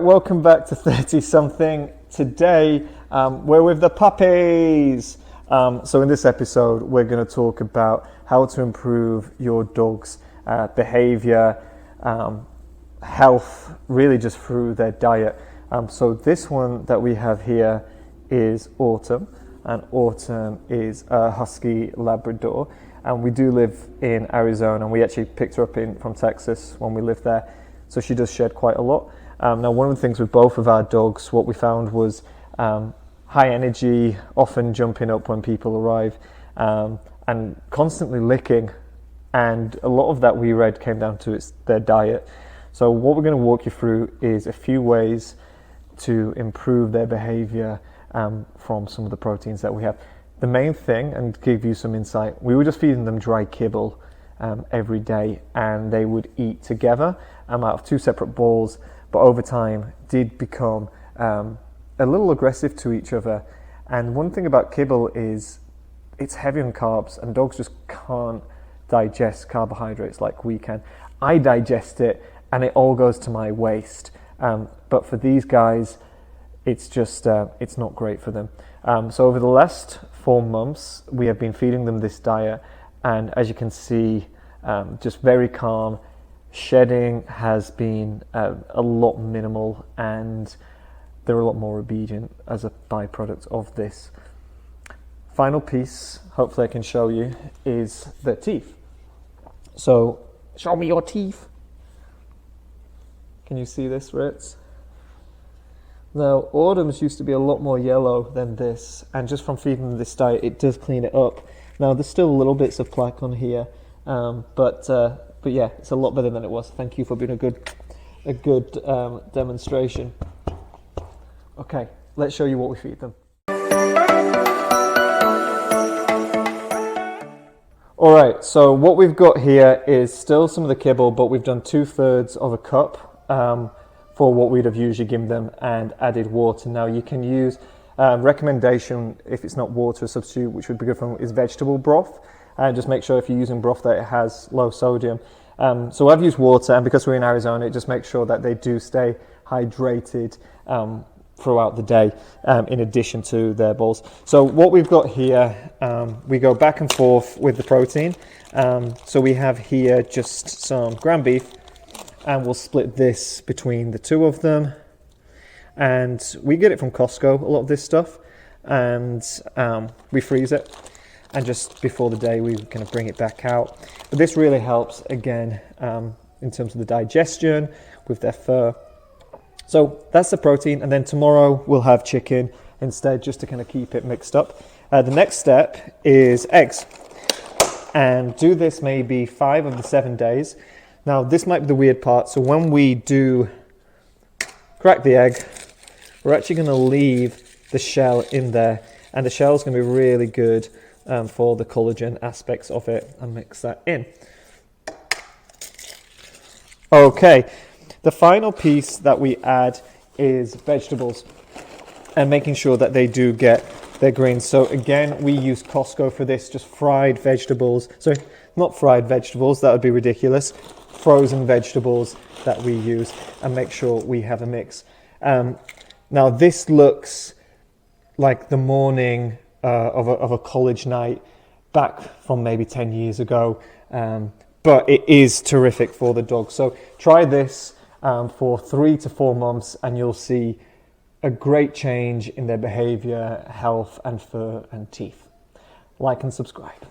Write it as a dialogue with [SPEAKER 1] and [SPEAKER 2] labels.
[SPEAKER 1] welcome back to 30 something. Today we're with the puppies. So in this episode we're going to talk about how to improve your dog's behavior, health, really just through their diet. So this one that we have here is Autumn, and Autumn is a Husky Labrador, and we do live in Arizona, and we actually picked her up from Texas when we lived there, so she does shed quite a lot. Now, one of the things with both of our dogs, what we found was high energy, often jumping up when people arrive, and constantly licking, and a lot of that we read came down to their diet. So what we're going to walk you through is a few ways to improve their behavior from some of the proteins that we have. The main thing, and to give you some insight, we were just feeding them dry kibble every day, and they would eat together out of two separate bowls, but over time did become a little aggressive to each other. And one thing about kibble is it's heavy on carbs, and dogs just can't digest carbohydrates like we can. I digest it and it all goes to my waist, but for these guys it's just it's not great for them. So over the last 4 months we have been feeding them this diet, and as you can see, just very calm. Shedding has been a lot minimal, and they're a lot more obedient as a byproduct of this. Final piece, hopefully I can show you, is the teeth. So, show me your teeth. Can you see this, Ritz? Now, Autumn's used to be a lot more yellow than this, and just from feeding them this diet, it does clean it up. Now, there's still little bits of plaque on here, but yeah, it's a lot better than it was. Thank you for being a good demonstration. Okay, let's show you what we feed them. All right, so what we've got here is still some of the kibble, but we've done 2/3 of a cup for what we'd have usually given them, and added water. Now you can use recommendation, if it's not water, a substitute which would be good for, is vegetable broth. And just make sure if you're using broth that it has low sodium. So I've used water, and because we're in Arizona, it just makes sure that they do stay hydrated throughout the day, in addition to their bowls. So what we've got here, we go back and forth with the protein. So we have here just some ground beef, and we'll split this between the two of them. And we get it from Costco, a lot of this stuff, and we freeze it. And just before the day, we kind of bring it back out. But this really helps, again, in terms of the digestion with their fur. So that's the protein. And then tomorrow we'll have chicken instead, just to kind of keep it mixed up. The next step is eggs. And do this maybe 5 of the 7 days. Now, this might be the weird part. So when we do crack the egg, we're actually going to leave the shell in there. And the shell is going to be really good for the collagen aspects of it, and mix that in. Okay, the final piece that we add is vegetables, and making sure that they do get their greens. So again, we use Costco for this, just fried vegetables. Sorry, not fried vegetables, that would be ridiculous. Frozen vegetables that we use, and make sure we have a mix. Now this looks like the morning of a college night back from maybe 10 years ago, but it is terrific for the dog. So try this for 3 to 4 months, and you'll see a great change in their behavior, health, and fur and teeth. Like and subscribe.